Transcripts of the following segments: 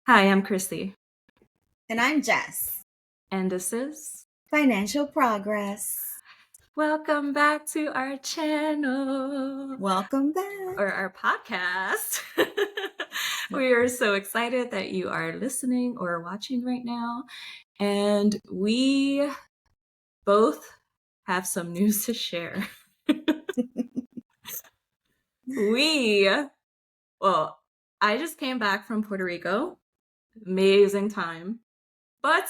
Hi, I'm Chrissy, And I'm Jess. and this is Financial Progress. welcome back to our channel Welcome back. or our podcast. We are so excited that you are listening or watching right now, and we both have some news to share. we, well, I just came back from Puerto Rico, amazing time, but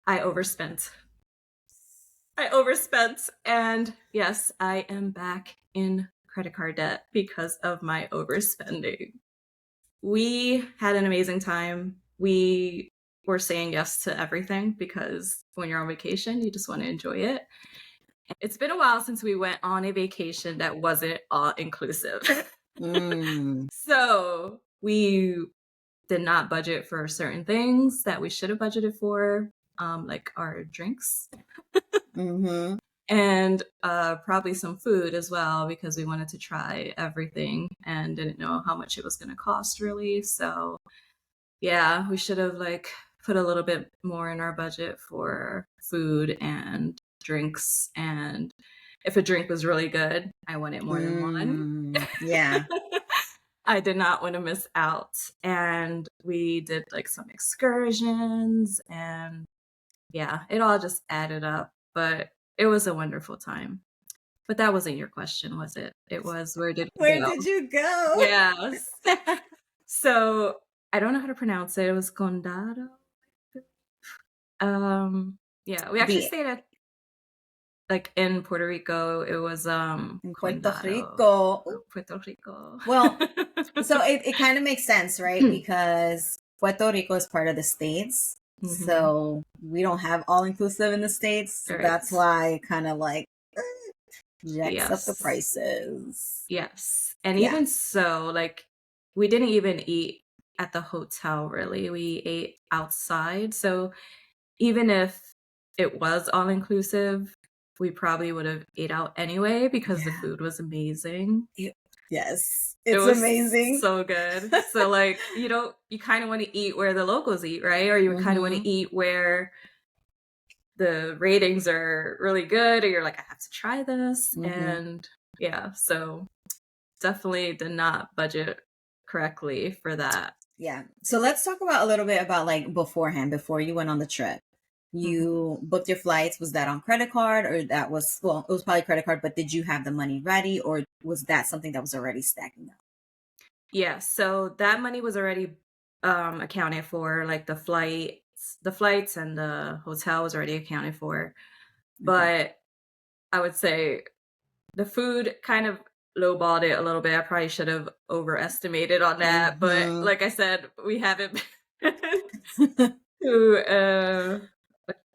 I overspent. I overspent, and yes, I am back in credit card debt because of my overspending. We had an amazing time. We were saying yes to everything because when you're on vacation, you just want to enjoy it. It's been a while since we went on a vacation that wasn't all inclusive. So we did not budget for certain things that we should have budgeted for, like our drinks. Mm-hmm. And probably some food as well because we wanted to try everything and didn't know how much it was going to cost really. So yeah, we should have like put a little bit more in our budget for food and drinks. And if a drink was really good, I wanted more than one. Yeah. I did not want to miss out. And we did like some excursions and yeah, it all just added up. But it was a wonderful time. But that wasn't your question, was it? It was where did we Where go? did you go? Yes. So I don't know how to pronounce it. It was Condado. Yeah, we actually Be stayed at like in Puerto Rico. It was in Puerto Condado, Rico. Puerto Rico. Well, so it kind of makes sense, right? Because Puerto Rico is part of the States. Mm-hmm. So we don't have all inclusive in the States. So Right. that's why kind of like jacks up the Yes. prices. Yes. And Yeah. even so, like we didn't even eat at the hotel really. We ate outside. So even if it was all inclusive, we probably would have ate out anyway because the Yeah. food was amazing. Yes. It It's was amazing. so good. So like, you kind of want to eat where the locals eat, right? Or you kind of want Mm-hmm. to eat where the ratings are really good or you're like I have to try this. Mm-hmm. And yeah, so definitely did not budget correctly for that. Yeah. So let's talk about a little bit about like beforehand, before you went on the trip. Mhm. You booked your flights. Was that on credit card or that was, well, it was probably credit card, but did you have the money ready or was that something that was already stacking up? Yeah, so that money was already accounted for, like the flights and the hotel was already accounted for. Okay. But I would say the food kind of lowballed it a little bit. I probably should have overestimated on that. But Mm-hmm. like I said, we haven't been to a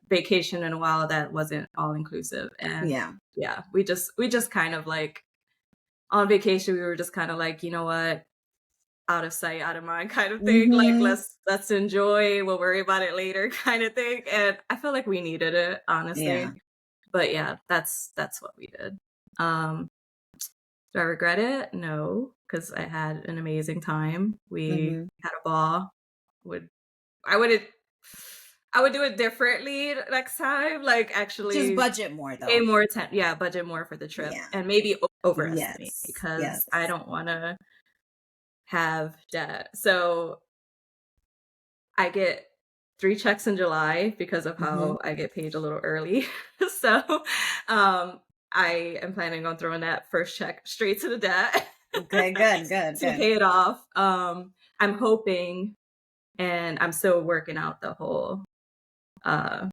vacation in a while that wasn't all inclusive. And Yeah. yeah, we just kind of like on vacation, we were just kind of like, you know what? Out of sight, out of mind kind of thing. Like Mm-hmm. let's enjoy, we'll worry about it later kind of thing. And I feel like we needed it, Yeah. honestly. But yeah, that's what we did. Um, do I regret it? No, because I had an amazing time. We Mm-hmm. had a ball. Would I would it I would do it differently next time. Like Just actually budget more pay though. more attention. Yeah, budget more for the trip Yeah. and maybe overestimate Yes. because Yes. I don't want to have debt. So I get 3 checks in July because of Mm-hmm. how I get paid a little early. So, um, I am planning on throwing that first check straight to the debt Okay. Good. Good. to Good. pay it off. I'm hoping and I'm still working out the whole, uh,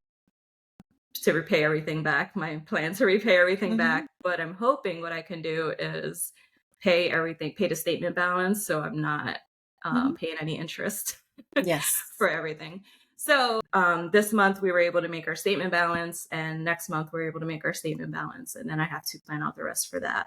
to repay everything back, my plan to repay everything Mm-hmm. back, but I'm hoping what I can do is pay the statement balance, so I'm not, Mm-hmm. paying any interest Yes. for everything. So, this month we were able to make our statement balance, and next month we're able to make our statement balance, and then I have to plan out the rest for that,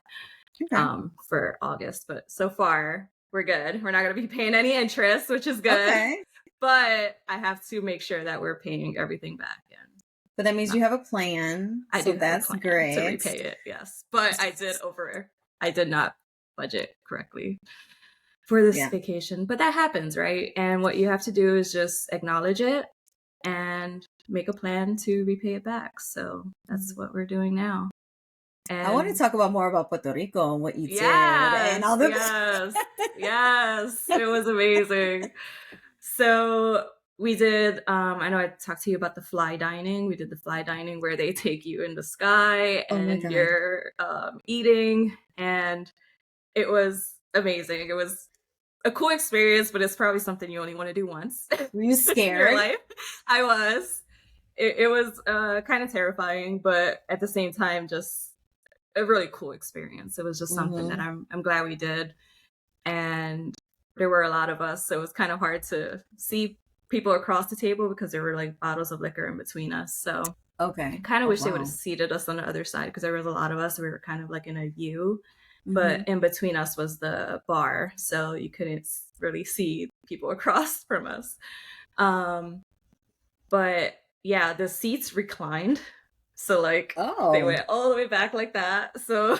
Okay. for August. But so far, we're good. We're not going to be paying any interest, which is good. Okay. But I have to make sure that we're paying everything back. And But that means you have a plan. I So do have a that's plan to great. repay it, yes. But I did not budget correctly. for this Yeah. vacation. But that happens, right? And what you have to do is just acknowledge it and make a plan to repay it back. So that's what we're doing now. I want to And talk about more about Puerto Rico and what you did and yes, all the yes, yes, it was amazing. So we did, I know I talked to you about the fly dining. We did the fly dining where they take you in the sky Oh my and God. you're eating, and it was amazing. It was a cool experience, but it's probably something you only want to do once Were you in your scared? life. I was. It was kind of terrifying, but at the same time, just a really cool experience. It was just something that I'm glad we did. And there were a lot of us, so it was kind of hard to see people across the table because there were like bottles of liquor in between us. So I Okay. kind of Oh, wish they would have wow. seated us on the other side because there was a lot of us. We were kind of like in a U, Mm-hmm. but in between us was the bar, so you couldn't really see people across from us. But yeah, the seats reclined, so like they Oh, went all the way back like that. So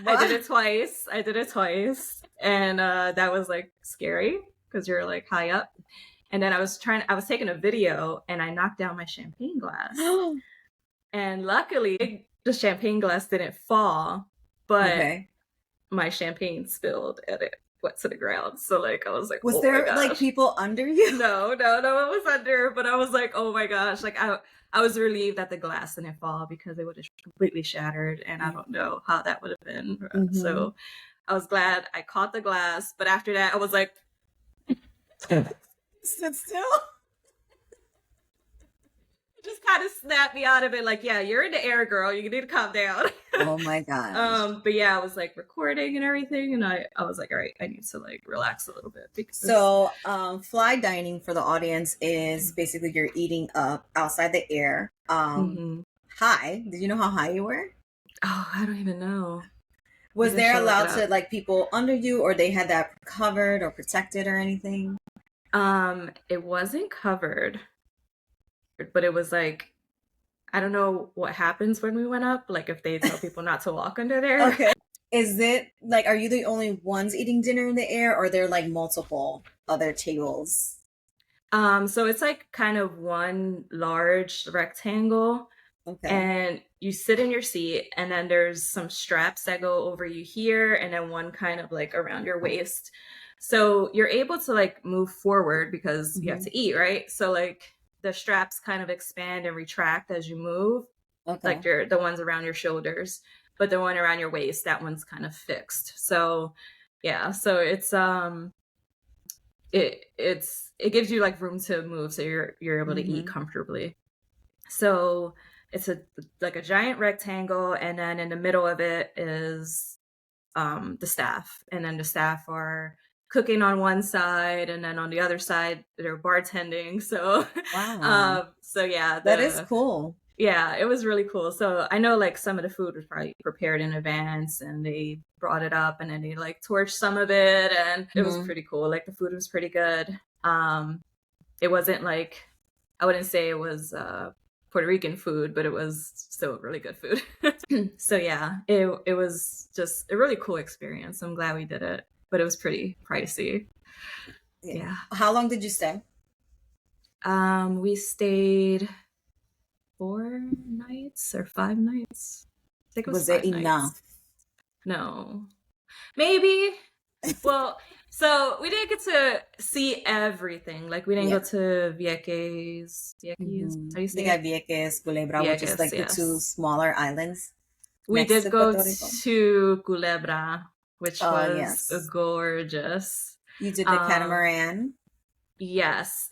I did wow. it twice. I did it twice, and that was like scary because you're like high up. And then I was taking a video, and I knocked down my champagne glass. And luckily, the champagne glass didn't fall, but Okay. my champagne spilled and it went to the ground. So like I was like, Was oh my there like gosh. people under you? No, no, no, it was under, but I was like, oh my gosh. Like I was relieved that the glass didn't fall because it would have completely shattered, and I don't know how that would have been. Mm-hmm. So I was glad I caught the glass, but after that I was like, Sit still. it just kind of snapped me out of it. Like, yeah, you're in the air, girl. You need to calm down. Oh my gosh. But yeah, I was like recording and everything, and I was like, all right, I need to like relax a little bit because So, fly dining for the audience is basically you're eating up outside the air. Mhm. High. Did you know how high you were? Oh, I don't even know. Was Maybe I there should look it allowed to up. like people under you, or they had that covered or protected or anything? It wasn't covered, but it was like I don't know what happens when we went up. Like if they tell people not to walk under there. Okay. Is it like, are you the only ones eating dinner in the air, or are there like multiple other tables? So it's like kind of one large rectangle, Okay. and you sit in your seat, and then there's some straps that go over you here, and then one kind of like around your waist. So you're able to like move forward because you have Hmm. to eat, right? So like the straps kind of expand and retract as you move, like Okay. the ones around your shoulders, but the one around your waist, that one's kind of fixed. So yeah, so it gives you like room to move, so you're able to eat Hmm. comfortably. So it's like a giant rectangle, and then in the middle of it is the staff, and then the staff are cooking on one side, and then on the other side they're bartending. So Wow. so yeah, That is the cool. yeah, it was really cool. So I know like some of the food was probably prepared in advance, and they brought it up, and then they like torched some of it, and it was Hmm. pretty cool. Like the food was pretty good. It wasn't like, I wouldn't say it was Puerto Rican food, but it was still really good food. So yeah, it was just a really cool experience. I'm glad we did it, but it was pretty pricey. Yeah. Yeah. How long did you stay? We stayed 4 nights or 5 nights. I think it was Was it 5 nights. enough? No, maybe. Well, so we didn't get to see everything. Like we didn't go Yeah. to Vieques. Vieques? Hmm. How do you They say got it? Vieques, Culebra, which is Vieques, like the two yes. smaller islands We next did to go Puerto Rico. to Culebra, which Oh, was yes. gorgeous. You did the Um, catamaran. yes.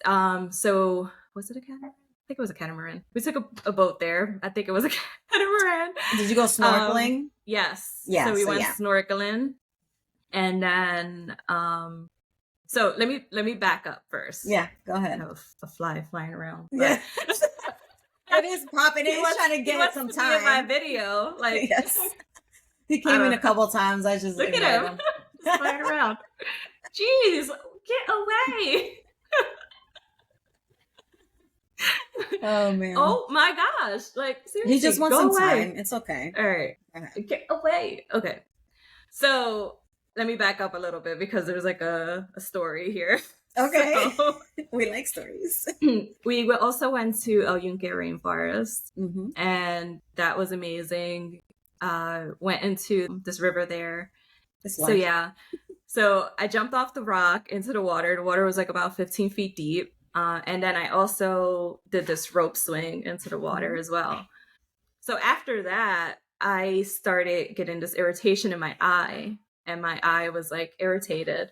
So was it a catamaran? I think it was a catamaran. We took a boat there. I think it was a catamaran. Did you go snorkeling? Yes. Yeah, So we so went yeah. snorkeling, and then so let me back up first. Yeah, go I ahead. have a fly flying around, Yeah. but It is popping. It is trying to he get wants some to be in my time. video. Like Yes. He I came in don't a know. couple times. I just Look invited at him him. just flying around. Jeez, get away! Oh man. Oh my gosh! Like He just seriously, wants some go time. away! It's okay. All right, Okay. get away. Okay, so let me back up a little bit because there's like a story here. Okay. So We like stories. we also went to El Yunque rainforest, Mm-hmm. and that was amazing. Went into this river there. It's So large. yeah, so I jumped off the rock into the water. The water was like about 15 feet deep. And then I also did this rope swing into the water Mm-hmm. as well. So after that, I started getting this irritation in my eye, and my eye was like irritated.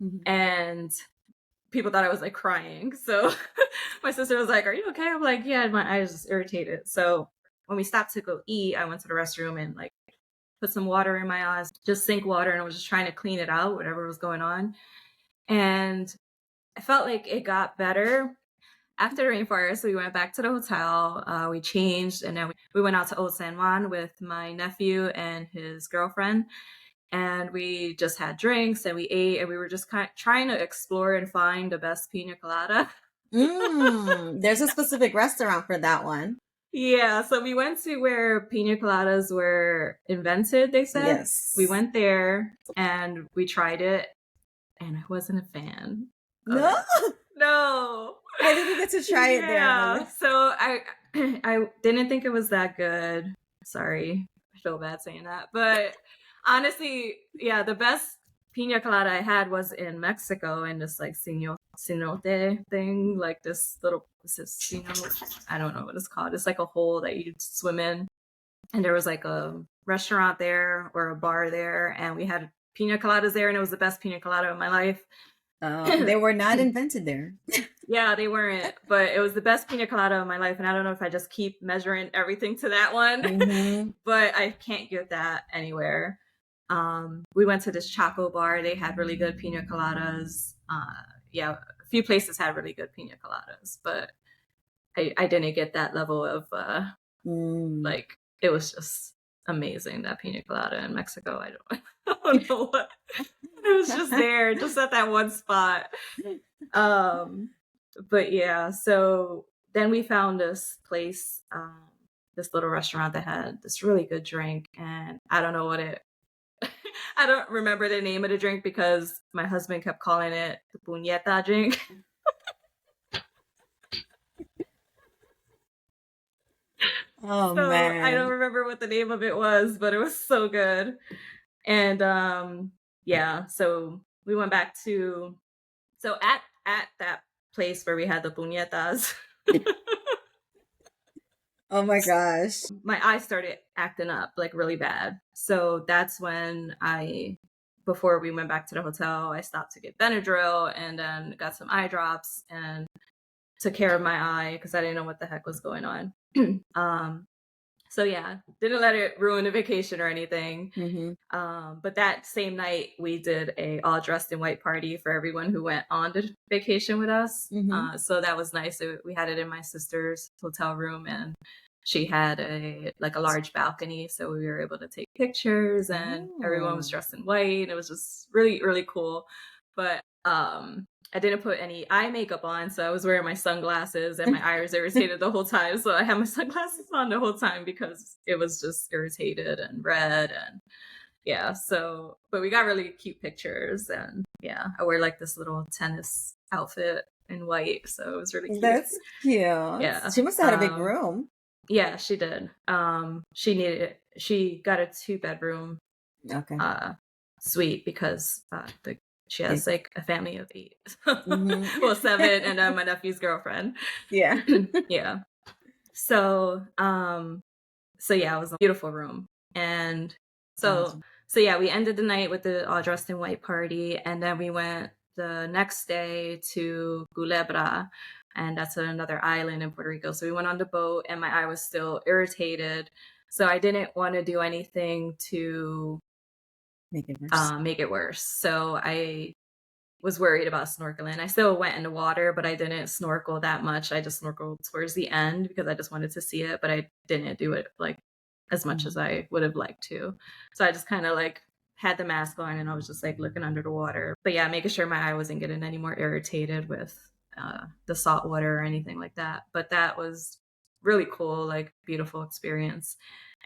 Mm-hmm. And people thought I was like crying. So my sister was like, "Are you okay?" I'm like, "Yeah, my eye is just irritated." So when we stopped to go eat, I went to the restroom and like put some water in my eyes, just sink water, and I was just trying to clean it out, whatever was going on. And I felt like it got better. After the rainforest, we went back to the hotel. We changed, and then we went out to Old San Juan with my nephew and his girlfriend. And we just had drinks and we ate, and we were just kind of trying to explore and find the best pina colada. There's a specific restaurant for that one. Yeah, so we went to where pina coladas were invented, they said. Yes. We went there and we tried it, and I wasn't a fan. No, No. I didn't get to try it there. Yeah. So I didn't think it was that good. Sorry. I feel bad saying that. But honestly, yeah, the best pina colada I had was in Mexico in this like cenote thing, like this little I don't know what it's called. It's like a hole that you swim in. And there was like a restaurant there or a bar there, and we had pina coladas there, and it was the best pina colada of my life. They were not invented there. Yeah, they weren't, but it was the best pina colada of my life, and I don't know if I just keep measuring everything to that one, Mm-hmm. but I can't get that anywhere. We went to this Chaco bar. They had really good pina coladas. Yeah, a few places had really good pina coladas, but I didn't get that level of like, it was just amazing, that pina colada in Mexico. I don't know what. It was just there, just at that one spot. But yeah, so then we found this place, this little restaurant that had this really good drink, and I don't know what it I don't remember the name of the drink because my husband kept calling it the puñeta drink. Oh So I don't man. remember what the name of it was, but it was so good. And yeah, so we went back to so at that place where we had the puñetas. Oh my gosh. My eyes started acting up like really bad. So that's when before we went back to the hotel, I stopped to get Benadryl and then got some eye drops and took care of my eye because I didn't know what the heck was going on. So yeah, didn't let it ruin the vacation or anything. Mm-hmm. But that same night we did a all dressed in white party for everyone who went on the vacation with us. Mm-hmm. So that was nice. We had it in my sister's hotel room, and she had a large balcony, so we were able to take pictures, and everyone was dressed in white. It was just really, really cool. But I didn't put any eye makeup on, so I was wearing my sunglasses, and my eye was irritated the whole time. So I had my sunglasses on the whole time because it was just irritated and red, and yeah. So, but we got really cute pictures, and yeah, I wear like this little tennis outfit in white, so it was really cute. That's cute. Yeah. She must have had a big room. Yeah, she did. She got a 2-bedroom Okay. suite because she has like a family of 8. Mm-hmm. Well, 7, and then my nephew's girlfriend. Yeah. Yeah. So yeah, it was a beautiful room. And Awesome. so yeah, we ended the night with the all dressed in white party, and then we went the next day to Culebra, and that's another island in Puerto Rico. So we went on the boat, and my eye was still irritated. So I didn't want to do anything to Make it worse. make it worse. So I was worried about snorkeling. I still went in the water, but I didn't snorkel that much. I just snorkeled towards the end because I just wanted to see it, but I didn't do it like as much as I would have liked to. So I just kind of like had the mask on, and I was just like looking under the water. But yeah, making sure my eye wasn't getting any more irritated with the salt water or anything like that. But that was really cool, like beautiful experience.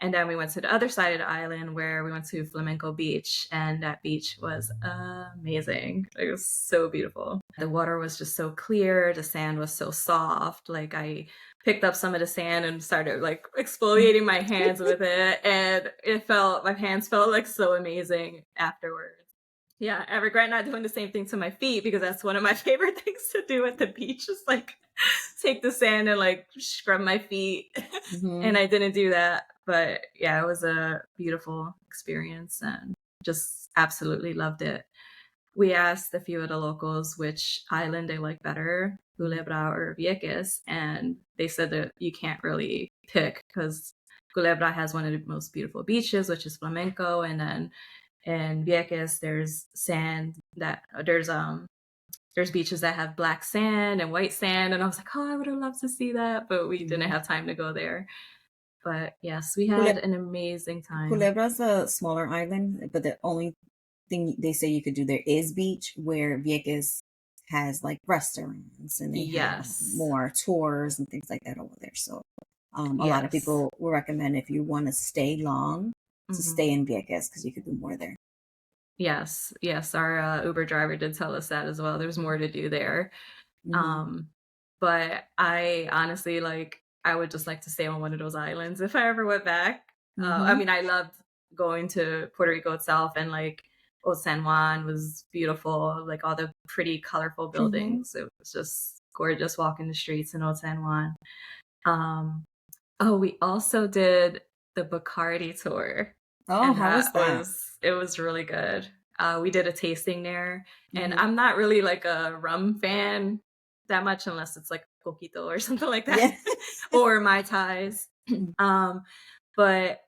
And then we went to the other side of the island where we went to Flamenco Beach, and that beach was amazing. It was so beautiful. The water was just so clear, the sand was so soft. Like I picked up some of the sand and started like exfoliating my hands with it, and my hands felt like so amazing afterwards. Yeah, I regret not doing the same thing to my feet because that's one of my favorite things to do at the beach is like take the sand and like scrub my feet. And I didn't do that. But yeah, it was a beautiful experience and just absolutely loved it. We asked a few of the locals which island they like better, Culebra or Vieques, and they said that you can't really pick because Culebra has one of the most beautiful beaches, which is flamenco, and then in Vieques there's sand that there's beaches that have black sand and white sand, and I was like, oh, I would have loved to see that, but we didn't have time to go there. But yes, we had an amazing time. Culebra's a smaller island, but the only thing they say you could do there is beach, where Vieques has like restaurants and they have more tours and things like that over there. So a lot of people will recommend if you want to stay long to stay in Vieques because you could do more there. Yes, our Uber driver did tell us that as well. There's more to do there. But I honestly I would just like to stay on one of those islands if I ever went back. I mean, I loved going to Puerto Rico itself, and like Old San Juan was beautiful, like all the pretty colorful buildings. It was just gorgeous walking the streets in Old San Juan. We also did the Bacardi tour. Oh, how was that? It was really good. We did a tasting there, and I'm not really like a rum fan that much unless it's like coquito or something like that, or Mai Tais. But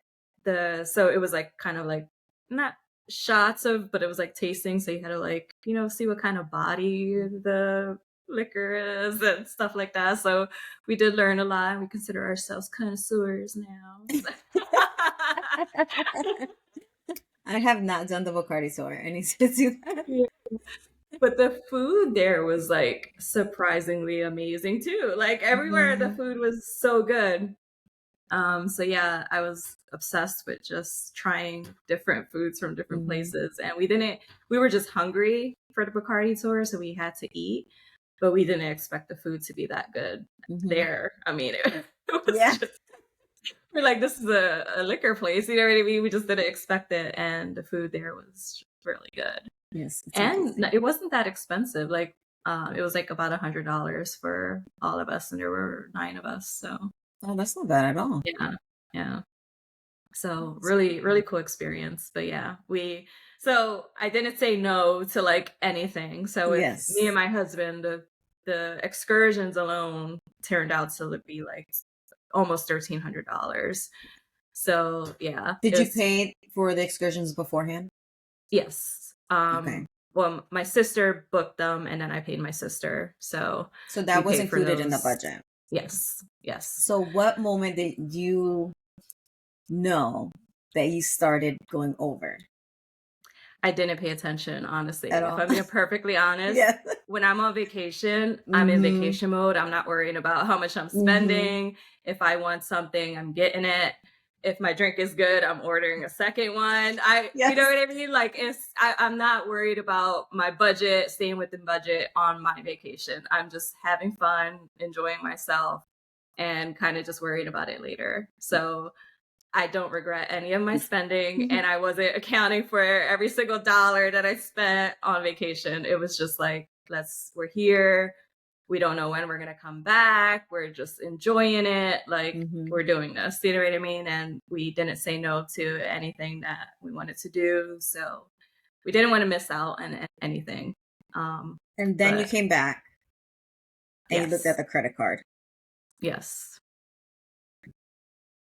so it was like kind of like not shots of, but it was like tasting. So you had to like, see what kind of body the liquor is and stuff like that. So we did learn a lot. We consider ourselves connoisseurs now. I have not done the Bacardi tour. I need to do that. Yeah. But the food there was like surprisingly amazing too. Like everywhere the food was so good. So yeah, I was obsessed with just trying different foods from different places. And we were just hungry for the Bacardi tour, so we had to eat, but we didn't expect the food to be that good there. I mean, it was just, we're like, this is a liquor place, you know what I mean? We just didn't expect it, and the food there was really good. Yes, and it wasn't that expensive. Like, it was like about $100 for all of us, and there were 9 of us. So, oh, that's not bad at all. Yeah. So really, really cool experience. But yeah, so I didn't say no to like anything. So with me and my husband, the excursions alone turned out to be like almost $1,300. So yeah. Did you pay for the excursions beforehand? Yes. Okay. Well, my sister booked them, and then I paid my sister. So that was included in the budget. Yes. So what moment did you know that you started going over? I didn't pay attention, honestly. At all. If I'm being perfectly honest, when I'm on vacation, I'm in vacation mode. I'm not worrying about how much I'm spending. If I want something, I'm getting it. If my drink is good, I'm ordering a second one. You know what I mean? Like I'm not worried about my budget, staying within budget on my vacation. I'm just having fun, enjoying myself, and kind of just worrying about it later. So I don't regret any of my spending, and I wasn't accounting for every single dollar that I spent on vacation. It was just like, we're here. We don't know when we're going to come back. We're just enjoying it. Like, we're doing this, you know what I mean? And we didn't say no to anything that we wanted to do. So we didn't want to miss out on anything. And then you came back and you looked at the credit card. Yes.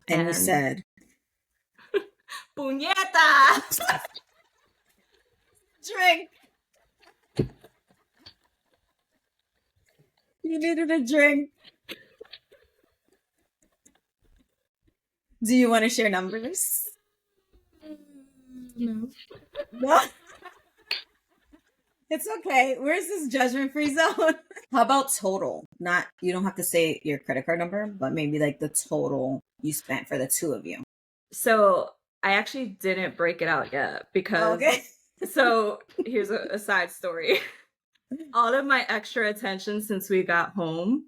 And you said, Puñeta! Drink. You needed a drink. Do you want to share numbers? No. It's okay. Where's this judgment-free zone? How about total? not, you don't have to say your credit card number, but maybe like the total you spent for the two of you. So I actually didn't break it out yet because, okay. So here's a side story. All of my extra attention since we got home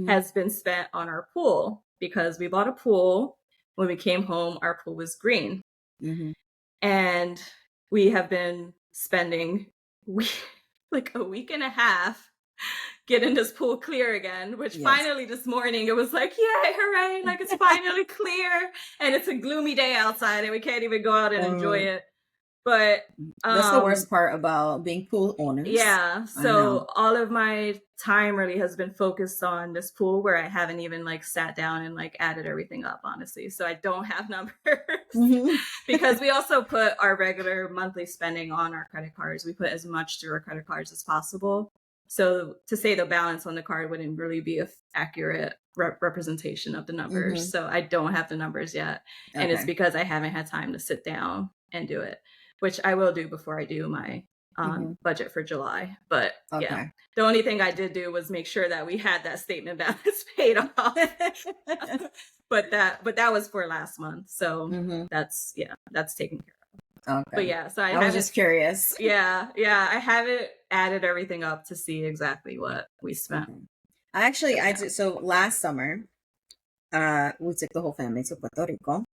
has been spent on our pool because we bought a pool. When we came home, our pool was green. And we have been spending like a week and a half getting this pool clear again, which finally this morning it was like, yay, hooray, like it's finally clear. And it's a gloomy day outside and we can't even go out and enjoy it. But that's the worst part about being pool owners. Yeah. So all of my time really has been focused on this pool where I haven't even like sat down and like added everything up, honestly. So I don't have numbers because we also put our regular monthly spending on our credit cards. We put as much through our credit cards as possible. So to say the balance on the card wouldn't really be an accurate representation of the numbers. So I don't have the numbers yet. And it's because I haven't had time to sit down and do it, which I will do before I do my budget for July. But yeah, the only thing I did do was make sure that we had that statement balance paid off. but that was for last month. So that's taken care of. But yeah, so I was just curious. Yeah, I haven't added everything up to see exactly what we spent. I did. So last summer, we took the whole family to Puerto Rico,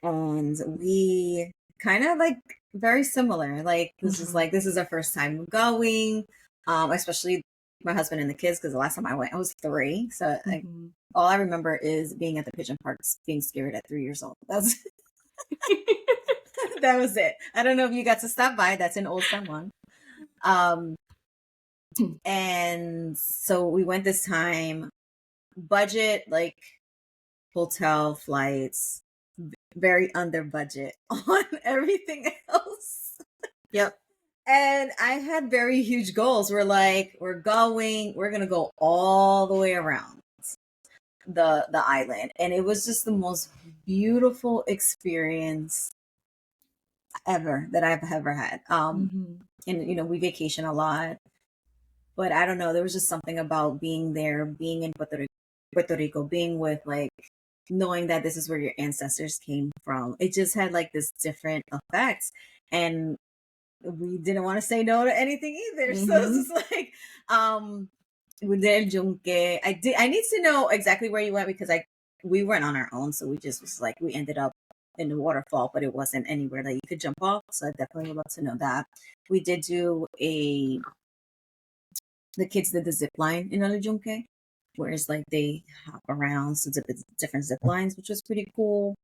and we kind of like very similar. Like this is our first time going, especially my husband and the kids, because the last time I went, I was 3. So like, all I remember is being at the pigeon parks, being scared at 3 years old. That's that was it. I don't know if you got to stop by. That's in Old San Juan. And so we went this time, budget, like hotel, flights, very under budget on everything else. Yep. And I had very huge goals. We're going to go all the way around the island. And it was just the most beautiful experience ever that I've ever had. And we vacation a lot, but I don't know, there was just something about being there, being in Puerto Rico, being with like knowing that this is where your ancestors came from. It just had like this different effect, and we didn't want to say no to anything either. So it's just like we did El Yunque. I need to know exactly where you went because we weren't on our own, so we just was like, we ended up in the waterfall, but it wasn't anywhere that you could jump off. So I definitely would love to know that. We did do the kids did the zip line in El Yunque, where it's like they hop around so different zip lines, which was pretty cool.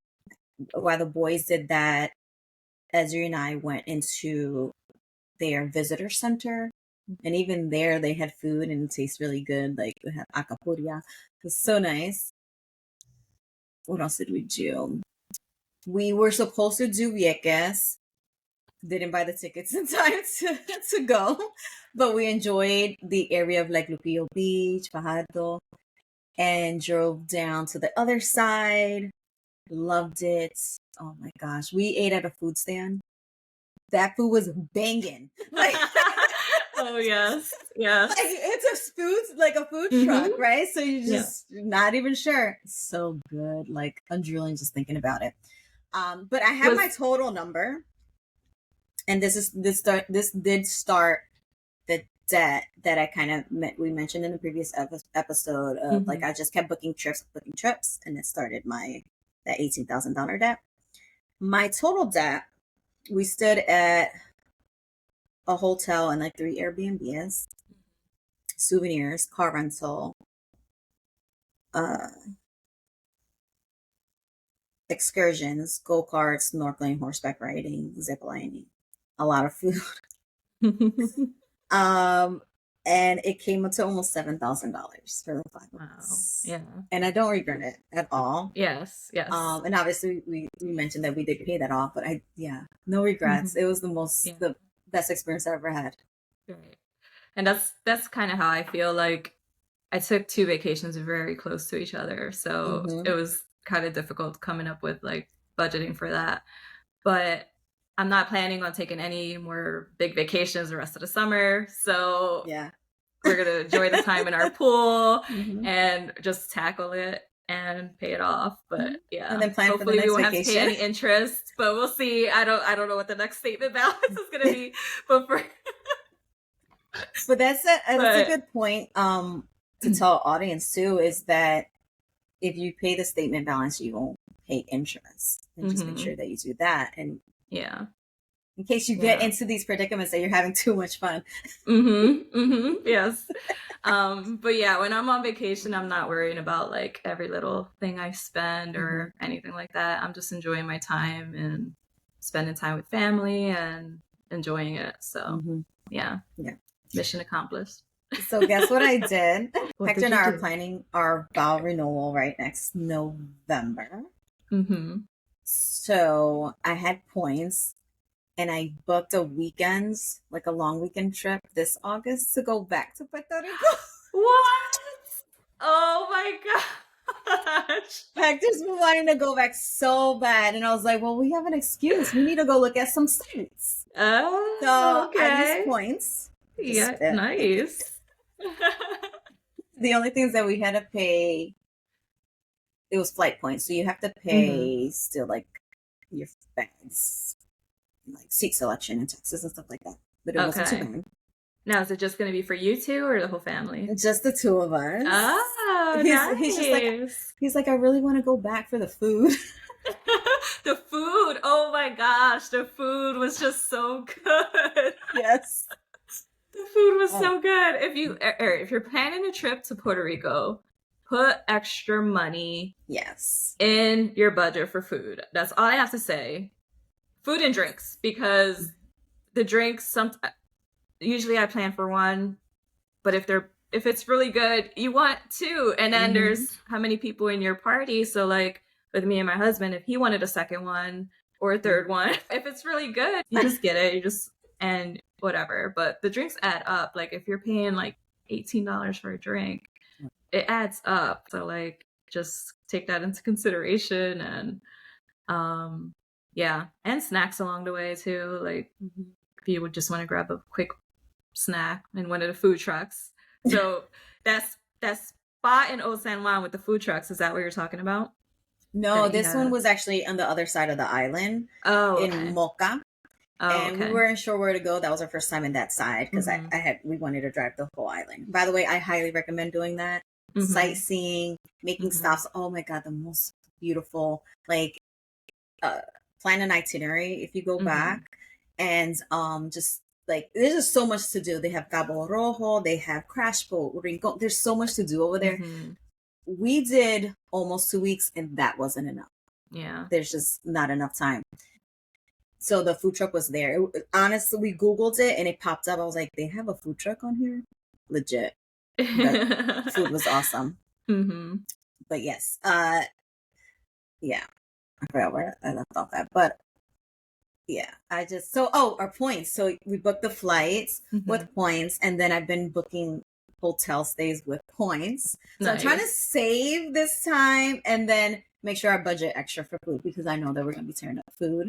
While the boys did that, Ezra and I went into their visitor center, and even there they had food and it tastes really good. Like we had acapuria. It was so nice. What else did we do? We were supposed to do Vieques. Didn't buy the tickets in time to go, but we enjoyed the area of like Lupillo Beach, Fajardo, and drove down to the other side. Loved it. Oh my gosh. We ate at a food stand. That food was banging. Like, oh yes. Like, it's a food truck, right? So you're just not even sure. It's so good. Like, I'm drooling just thinking about it. But I have my total number, and this did start the debt that I kind of we mentioned in the previous episode of like I just kept booking trips, and it started that $18,000 debt. My total debt, we stood at a hotel and like 3 Airbnbs, souvenirs, car rental, excursions, go-karts, snorkeling, horseback riding, zip lining, a lot of food. And it came up to almost $7,000 for the 5 months. Wow. Yeah. And I don't regret it at all. Yes. And obviously we mentioned that we did pay that off, but no regrets. It was the best experience I ever had. Right. And that's kind of how I feel. Like I took 2 vacations very close to each other. So it was kind of difficult coming up with like budgeting for that. But I'm not planning on taking any more big vacations the rest of the summer. So we're gonna enjoy the time in our pool Mm-hmm. and just tackle it and pay it off. But yeah, And then plan for the hopefully we next won't have to pay vacation. any interest. But we'll see. I don't know what the next statement balance is gonna be. But for But that's a good point to tell audience too, is that if you pay the statement balance, you won't pay interest. And just make sure that you do that. And yeah, in case you get into these predicaments that you're having too much fun. Yes. But yeah, when I'm on vacation, I'm not worrying about like every little thing I spend or anything like that. I'm just enjoying my time and spending time with family and enjoying it. So yeah. Mission accomplished. So guess what I did? What Hector did and I you are do? planning our vow renewal right next November. So I had points and I booked a weekend, like a long weekend trip this August to go back to Puerto Rico. What? Oh my gosh. Hector's been wanting to go back so bad. And I was like, well, we have an excuse. We need to go look at some sites. Oh, So okay. I used points. Yeah, nice. The only things that we had to pay, it was flight points. So you have to pay still like your bags, like seat selection and taxes and stuff like that. But it wasn't too bad. Now, is it just going to be for you two or the whole family? Just the two of us. Oh, nice. He's just like, I really want to go back for the food. The food. Oh my gosh. The food was just so good. Yes. The food was so good. If you're planning a trip to Puerto Rico, put extra money in your budget for food. That's all I have to say. Food and drinks, because the drinks, usually I plan for one, but if it's really good, you want two. And then there's how many people in your party. So like with me and my husband, if he wanted a second one or a third one, if it's really good, you just get it. And whatever. But the drinks add up. Like if you're paying like $18 for a drink, it adds up. So like just take that into consideration. And and snacks along the way too. Like if you would just want to grab a quick snack in one of the food trucks. So that spot in Old San Juan with the food trucks, is that what you're talking about? No, this one was actually on the other side of the island in Mocha. And we weren't sure where to go. That was our first time in that side because we wanted to drive the whole island. By the way, I highly recommend doing that. Sightseeing, making stops. Oh my God, the most beautiful, like, plan an itinerary if you go back. And just like, there's just so much to do. They have Cabo Rojo, they have Crash Boat, Rincon. There's so much to do over there. We did almost 2 weeks and that wasn't enough. Yeah. There's just not enough time. So the food truck was there. Honestly, we Googled it and it popped up. I was like, they have a food truck on here? Legit. The food was awesome. But yes. Yeah. I forgot where I left off at. But yeah, our points. So we booked the flights with points, and then I've been booking hotel stays with points. So I'm trying to save this time and then make sure I budget extra for food because I know that we're going to be tearing up food.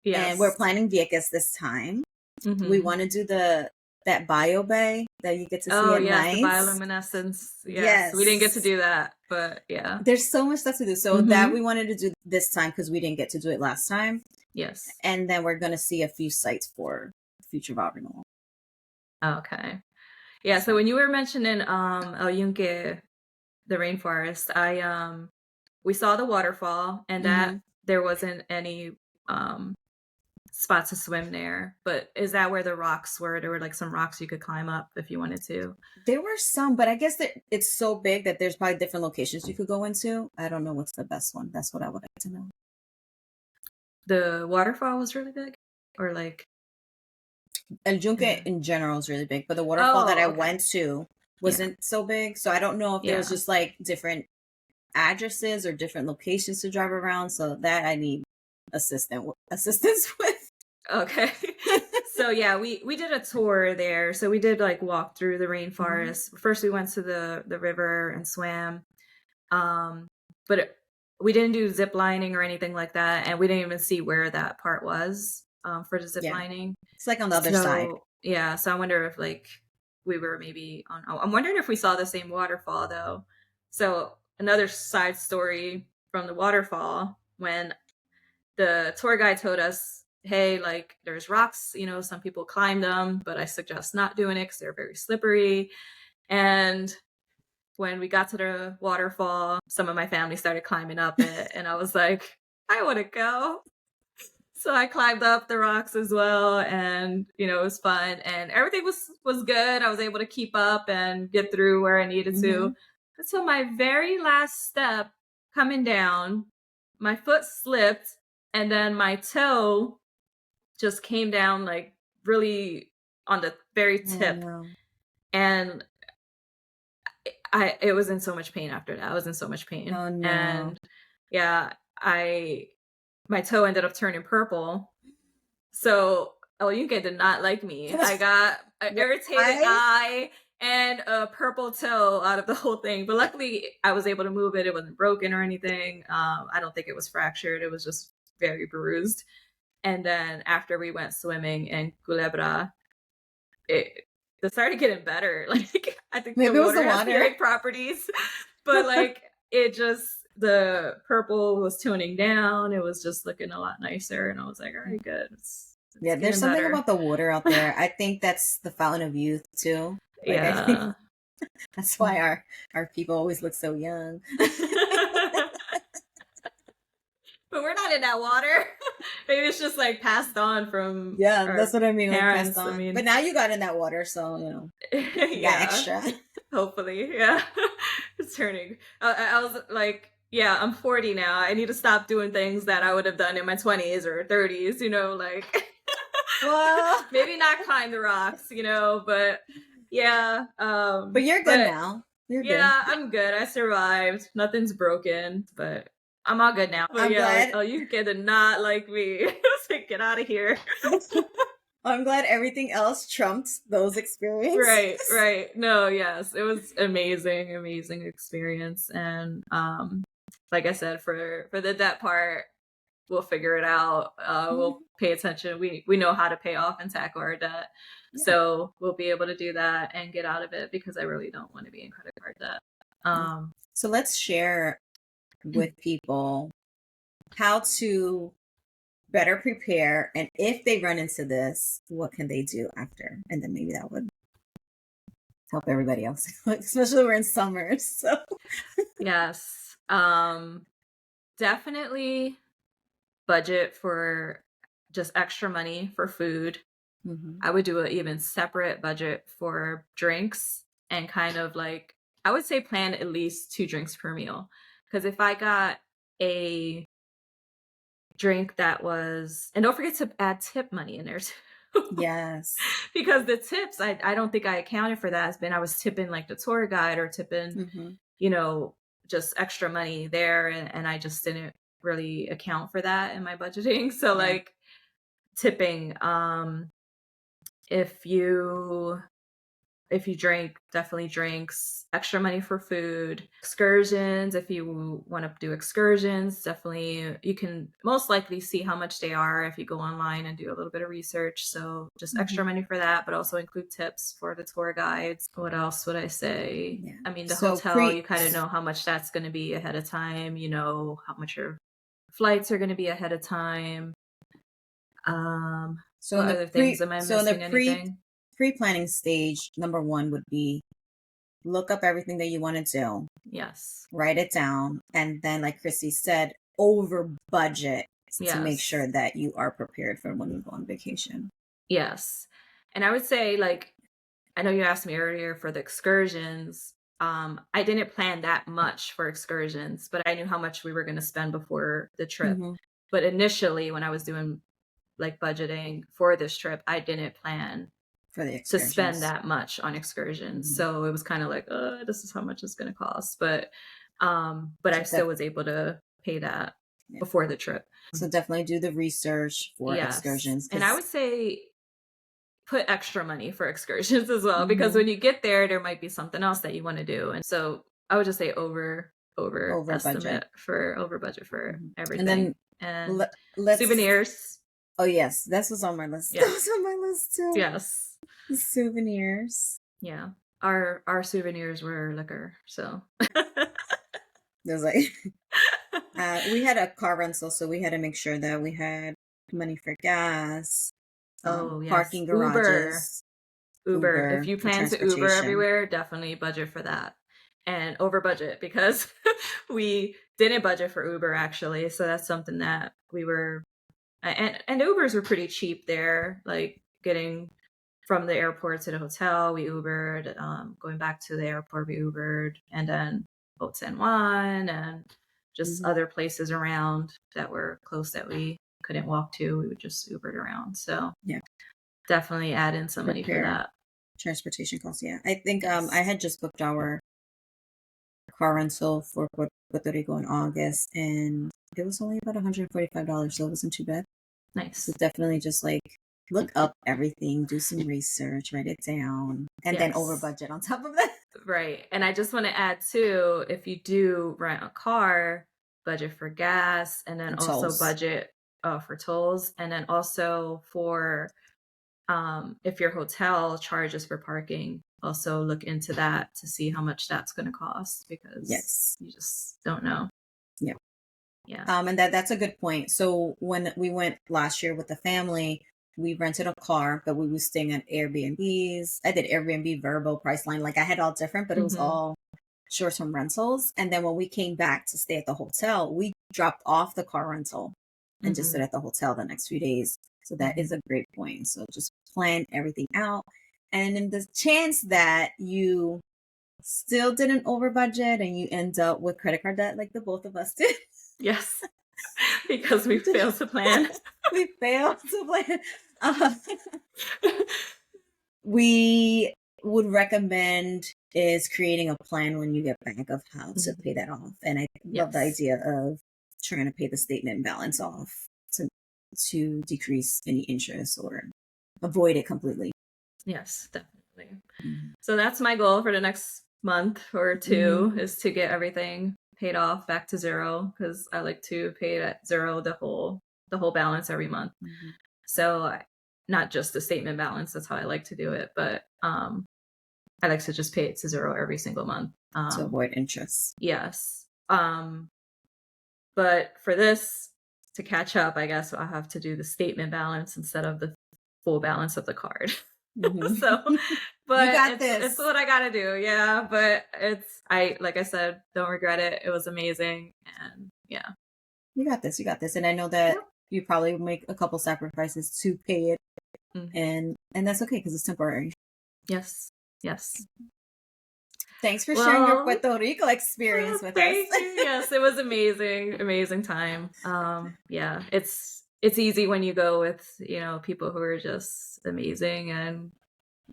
Yes. And we're planning Vieques this time. We want to do that bio bay that you get to see at night. The bioluminescence. Yes. We didn't get to do that, but yeah. There's so much stuff to do. So that we wanted to do this time because we didn't get to do it last time. Yes. And then we're going to see a few sites for future vow renewal. Okay. Yeah, so when you were mentioning El Yunque, the rainforest, we saw the waterfall and that there wasn't any spots to swim there. But is that where the rocks were? There were like some rocks you could climb up if you wanted to. There were some, but I guess that it's so big that there's probably different locations you could go into. I don't know what's the best one. That's what I would like to know. The waterfall was really big? Or like... El Yunque in general is really big, but the waterfall that I went to wasn't so big. So I don't know if there was just like different addresses or different locations to drive around. So that I need assistance with. Okay. So yeah, we did a tour there. So we did like walk through the rainforest. First we went to the river and swam. But we didn't do zip lining or anything like that. And we didn't even see where that part was for the zip lining. It's like on the other side. Yeah. So I wonder if like we were maybe on, I'm wondering if we saw the same waterfall though. So another side story from the waterfall, when the tour guide told us, hey, like there's rocks, you know, some people climb them, but I suggest not doing it because they're very slippery. And when we got to the waterfall, some of my family started climbing up it, and I was like, I want to go. So I climbed up the rocks as well, and you know, it was fun, and everything was good. I was able to keep up and get through where I needed to. Until my very last step coming down, my foot slipped, and then my toe just came down like really on the very tip. No. And it was in so much pain after that. I was in so much pain. Oh, no. And yeah, my toe ended up turning purple. So Oyunke did not like me. I got an irritated eye and a purple toe out of the whole thing. But luckily I was able to move it. It wasn't broken or anything. I don't think it was fractured. It was just very bruised. And then after we went swimming in Culebra, it started getting better. Like I think maybe the it was water the has healing properties, but like it just, the purple was tuning down. It was just looking a lot nicer, and I was like, all right, good. It's yeah, there's something about the water out there. I think that's the fountain of youth too. Like, yeah, that's why our people always look so young. But we're not in that water. Maybe it's just like passed on from that's what I mean. Parents. Like passed on. I mean, but now you got in that water, so you know, you got extra. Hopefully, yeah. It's turning. I was like, yeah, I'm 40 now. I need to stop doing things that I would have done in my 20s or 30s. You know, like, well, maybe not climb the rocks. You know, but yeah. But you're good now. You're good. I'm good. I survived. Nothing's broken, but I'm all good now. But I'm glad. Like, oh, you did not like me. Like, get out of here. I'm glad everything else trumped those experiences. Right. No, yes. It was amazing experience. And like I said, for the debt part, we'll figure it out. We'll pay attention. We know how to pay off and tackle our debt. Yeah. So we'll be able to do that and get out of it, because I really don't want to be in credit card debt. So let's share with people how to better prepare, and if they run into this, what can they do after? And then maybe that would help everybody else, especially we're in summer. So yes, definitely budget for just extra money for food. I would do an even separate budget for drinks, and kind of like, I would say plan at least 2 drinks per meal. Because if I got a drink that was, and don't forget to add tip money in there too. Yes. Because the tips, I don't think I accounted for that. It's been, I was tipping like the tour guide or tipping, you know, just extra money there. And I just didn't really account for that in my budgeting. So like tipping, if you drink, definitely drinks, extra money for food. Excursions, if you want to do excursions, definitely, you can most likely see how much they are if you go online and do a little bit of research. So just extra money for that, but also include tips for the tour guides. What else would I say? Yeah. I mean, the hotel, you kind of know how much that's going to be ahead of time. You know how much your flights are going to be ahead of time. So what other things am I missing? Anything? Pre-planning stage, number 1 would be look up everything that you want to do. Yes. Write it down. And then, like Chrissy said, over budget to make sure that you are prepared for when you go on vacation. Yes. And I would say, like, I know you asked me earlier for the excursions. I didn't plan that much for excursions, but I knew how much we were going to spend before the trip. But initially, when I was doing like budgeting for this trip, I didn't plan for the to spend that much on excursions. So it was kind of like, this is how much it's going to cost. But I still was able to pay that before the trip. So definitely do the research for excursions. And I would say put extra money for excursions as well, because when you get there, there might be something else that you want to do. And so I would just say over estimate for over budget for everything. And souvenirs. Oh yes, that was on my list. That was on my list too. Yes. Souvenirs. Yeah. Our souvenirs were liquor, so. It was like we had a car rental, so we had to make sure that we had money for gas, Oh, yes. parking Uber. garages, Uber. If Uber you for plan to Uber transportation. everywhere, definitely budget for that. And over budget because we didn't budget for Uber actually. So that's something that we were and Ubers were pretty cheap there, like getting from the airport to the hotel, we Ubered, going back to the airport, we Ubered, and then Boat San Juan and just Hmm. other places around that were close that we couldn't walk to. We would just Ubered around. So Yeah, definitely add in some money for prepare that. transportation costs. Yeah, I think I Yes. had just booked our car rental for Puerto Rico in August, and it was only about $145, so it wasn't too bad. So Nice. definitely just like look up everything, do some research, write it down, and then over Yes. budget on top of that. Right. And I just want to add too, if you do rent a car, budget for gas and then And also tolls. budget for tolls and then also for if your hotel charges for parking, also look into that to see how much that's going to cost because Yes. you just don't know. Yeah. Yeah. And that's a good point. So when we went last year with the family, we rented a car, but we were staying at Airbnbs. I did Airbnb, Verbo, Priceline. Like I had all different, but it was Hmm. all short-term rentals. And then when we came back to stay at the hotel, we dropped off the car rental and just stayed Hmm. at the hotel the next few days. So that is Hmm. a great point. So just plan everything out. And in the chance that you still didn't over budget and you end up with credit card debt like the both of us did. Yes. Because we failed to plan. We failed to plan. Uh, we would recommend is creating a plan when you get back of how to pay that off. And I love the Yes. idea of trying to pay the statement balance off to decrease any interest or avoid it completely. Yes, definitely. Mm-hmm. So that's my goal for the next month or Mm-hmm. two is to get everything paid off back to zero because I like to pay it at zero the whole balance every month. Mm-hmm. So not just the statement balance, that's how I like to do it, but I like to just pay it to zero every single month. To avoid interest. Yes. But for this to catch up, I guess I'll have to do the statement balance instead of the full balance of the card. So, Mm-hmm. You but got it's this. what I gotta do. Yeah, but I like I said, don't regret it. It was amazing, and yeah. You got this. You got this. And I know that Yep. you probably make a couple sacrifices to pay it, Mhm. and that's okay because it's temporary. Yes. Yes. Thanks for sharing your Well, Puerto Rico experience with us. thank you. Yes, it was amazing, amazing time. Yeah, it's easy when you go with people who are just amazing and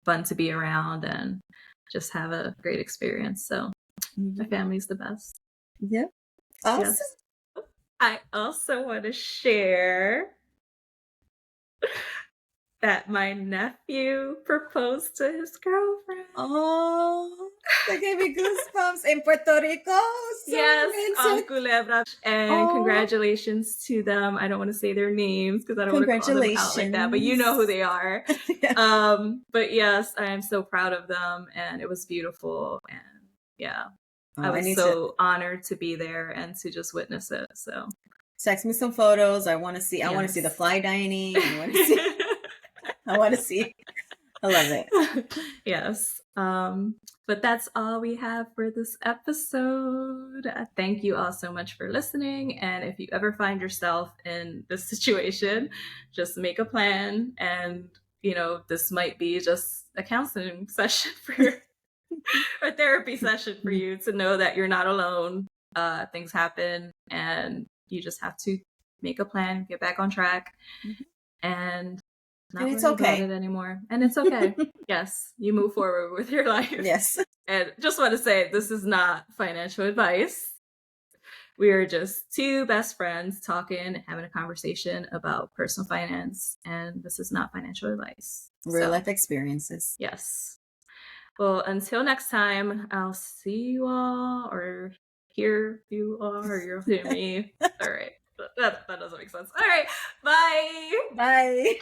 fun to be around and just have a great experience. So my Mhm. family's the best. Yep. Awesome. Yes. I also want to share that my nephew proposed to his girlfriend. Oh, that gave me goosebumps in Puerto Rico. So Yes, on romantic. Culebra. And Oh, congratulations to them. I don't want to say their names because I don't want to call them out like that, but you know who congratulations. they are. Yeah. But yes, I am so proud of them and it was beautiful. And yeah, I Oh, I was need to so honored to be there and to just witness it. So text me some photos. I want to see the yes. fly dining. I want to see. I want to see. I love it. Yes. But that's all we have for this episode. Thank you all so much for listening. And if you ever find yourself in this situation, just make a plan. And, this might be just a counseling session for a therapy session for you to know that you're not alone. Things happen and you just have to make a plan, get back on track, and And not it's worry about okay. it anymore. And it's okay. Yes, you move forward with your life. Yes. And just want to say, this is not financial advice. We are just two best friends talking, having a conversation about personal finance. And this is not financial advice. Real So, life experiences. yes. Well, until next time, I'll see you all or hear you all or you'll hear me. All right. That doesn't make sense. All right. Bye. Bye.